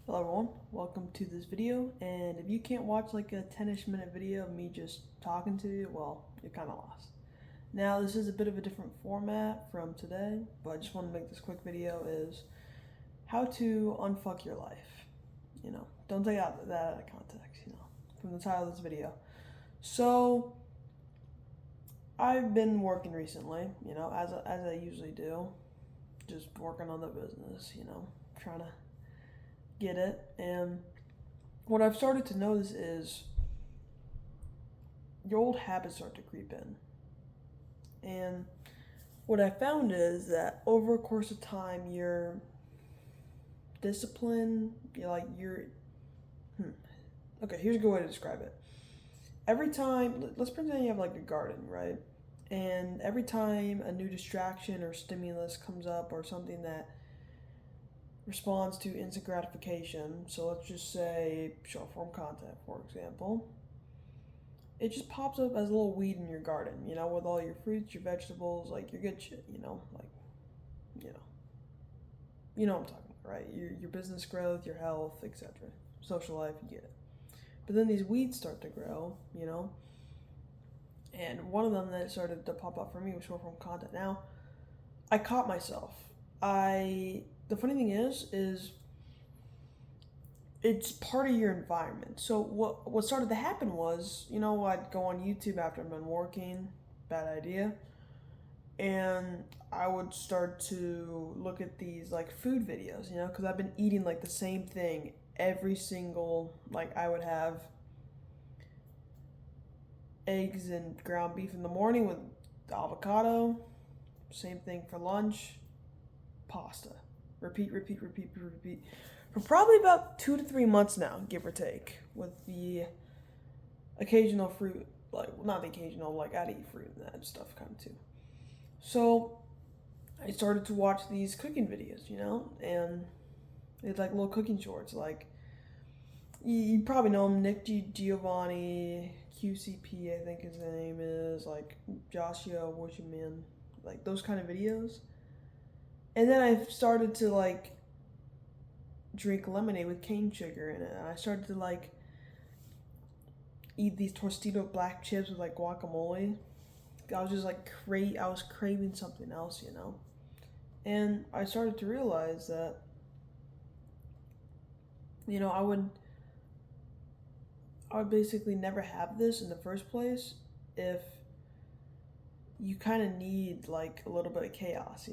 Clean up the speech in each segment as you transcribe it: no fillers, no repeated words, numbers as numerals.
Hello everyone, welcome to this video, and if you can't watch like a 10-ish minute video of me just talking to you, well, you're kind of lost. Now this is a bit of a different format from today, but I just want to make this quick video is how to unfuck your life. Don't take that out of context, from the title of this video. So, I've been working recently, as I usually do, just working on the business, trying to get it. And what I've started to notice is your old habits start to creep in. And what I found is that over a course of time, your discipline, okay, here's a good way to describe it. Every time, let's pretend you have like a garden, right? And every time a new distraction or stimulus comes up or something that responds to instant gratification, so let's just say short form content, for example, it just pops up as a little weed in your garden, with all your fruits, your vegetables, like your good shit, you know what I'm talking about, right? Your business growth, your health, etc. Social life, you get it. But then these weeds start to grow, and one of them that started to pop up for me was short form content. Now, I caught myself. The funny thing is it's part of your environment. So what started to happen was, I'd go on YouTube after I've been working, bad idea, and I would start to look at these like food videos, because I've been eating like the same thing every single, like I would have eggs and ground beef in the morning with avocado, same thing for lunch, pasta. Repeat for probably about 2 to 3 months now, give or take, with the occasional fruit, like, well, not the occasional, like, I'd eat fruit and that stuff kind of too. So I started to watch these cooking videos, and it's like little cooking shorts, like, you probably know him, Nick Giovanni, QCP, I think his name is, like, Joshua Washington, like, those kind of videos. And then I started to like drink lemonade with cane sugar in it. And I started to like eat these Tostito black chips with like guacamole. I was just like I was craving something else, And I started to realize that I would basically never have this in the first place if you kind of need like a little bit of chaos,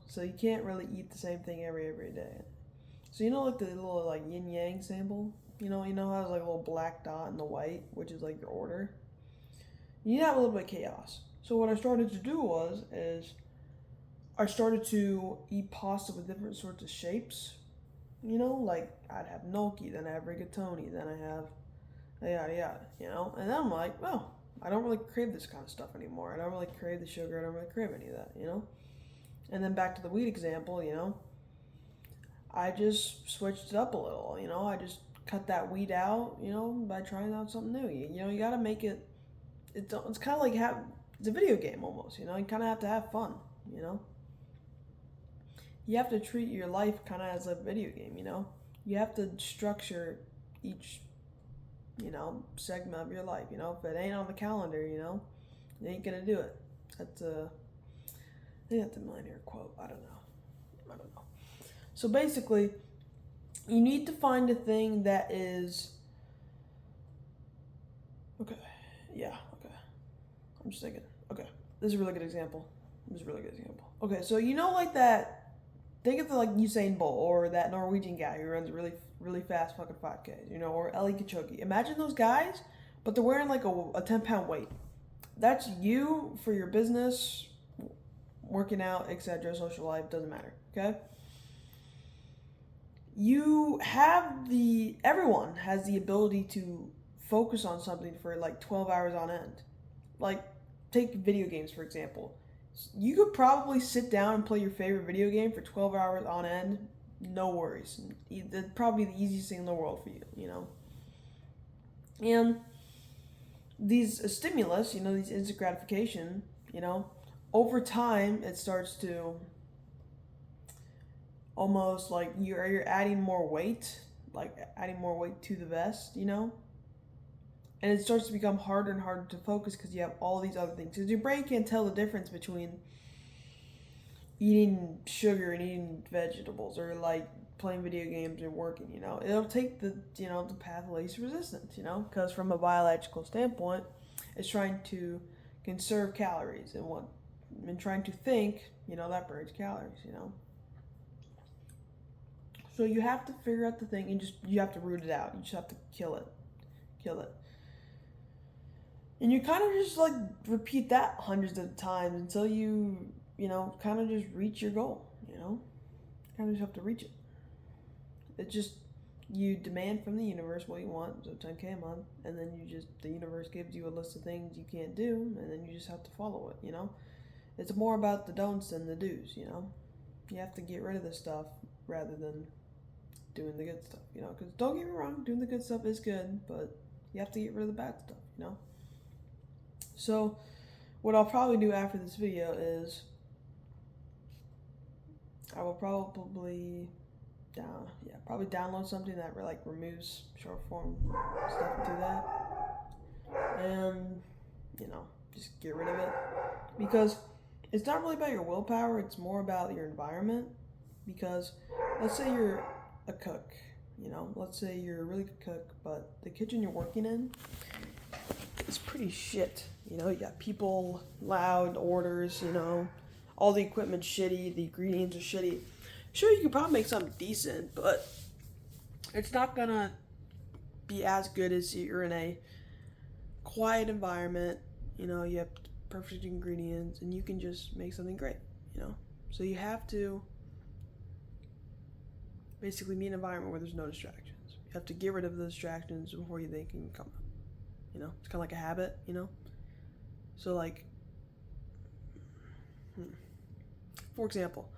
So you can't really eat the same thing every day. So like the little like yin yang symbol, how it's like a little black dot and the white, which is like your order. You need to have a little bit of chaos. So what I started to do is I started to eat pasta with different sorts of shapes. Like I'd have gnocchi, then I have rigatoni, then I have yada yada, And then I'm like, well, I don't really crave this kind of stuff anymore. I don't really crave the sugar. I don't really crave any of that, And then back to the weed example, I just switched it up a little, I just cut that weed out, by trying out something new. You gotta make it, it's kind of like it's a video game almost, you kind of have to have fun, You have to treat your life kind of as a video game, You have to structure each segment of your life. If it ain't on the calendar, you ain't gonna do it. That's I think that's a millionaire quote. I don't know. So basically, you need to find a thing that is okay. Yeah. Okay. I'm just thinking. Okay, this is a really good example. Okay, so like that. Think of the like Usain Bolt or that Norwegian guy who runs really fast fucking 5Ks, or Ellie Kipchoge. Imagine those guys, but they're wearing like a 10-pound weight. That's you for your business, working out, etc. Social life, doesn't matter. Okay. Everyone has the ability to focus on something for like 12 hours on end. Like, take video games for example. You could probably sit down and play your favorite video game for 12 hours on end, no worries. It's probably the easiest thing in the world for you, And these stimulus, these instant gratification, over time it starts to almost like you're adding more weight like adding more weight to the vest, you know? And it starts to become harder and harder to focus because you have all these other things. Because your brain can't tell the difference between eating sugar and eating vegetables, or like playing video games and working, you know? It'll take the, you know, the path of least resistance, you know? Because from a biological standpoint, it's trying to conserve calories, and trying to think, you know, that burns calories, you know? So you have to figure out the thing, and you have to root it out. You just have to kill it. And you kind of just like repeat that hundreds of times until you know, kind of just reach your goal, you know? Kind of just have to reach it. It's just, you demand from the universe what you want, so 10K a month, and then the universe gives you a list of things you can't do, and then you just have to follow it, you know? It's more about the don'ts than the do's, you know? You have to get rid of the stuff rather than doing the good stuff, you know? Because don't get me wrong, doing the good stuff is good, but you have to get rid of the bad stuff, you know? So what I'll probably do after this video is I will probably download something that like removes short form stuff to that, and you know, just get rid of it, because it's not really about your willpower, it's more about your environment. Because let's say you're a cook, you know, let's say you're a really good cook, but the kitchen you're working in is pretty shit, you know? You got people, loud orders, you know, all the equipment's shitty, the ingredients are shitty. Sure, you can probably make something decent, but it's not gonna be as good as you're in a quiet environment, you know, you have perfect ingredients, and you can just make something great, you know? So you have to basically be in an environment where there's no distractions. You have to get rid of the distractions before they can come up, you know? It's kind of like a habit, you know? So like, for example,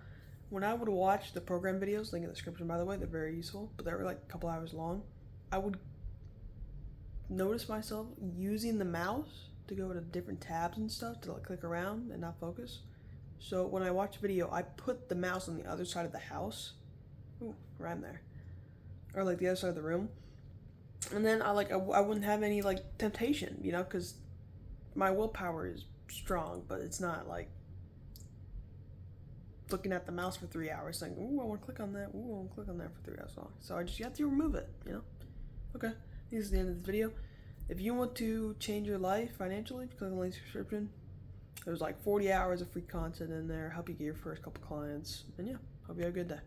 when I would watch the program videos, link in the description by the way, they're very useful, but they were like a couple hours long, I would notice myself using the mouse to go to different tabs and stuff to like click around and not focus. So when I watch a video, I put the mouse on the other side of the house, around there, or like the other side of the room, and then I wouldn't have any like temptation, you know, because my willpower is strong, but it's not like looking at the mouse for 3 hours saying, ooh, I want to click on that, ooh, I want to click on that for 3 hours long. So you have to remove it, you know? Okay, this is the end of the video. If you want to change your life financially, click on the link in the description. There's like 40 hours of free content in there, help you get your first couple clients, and yeah, hope you have a good day.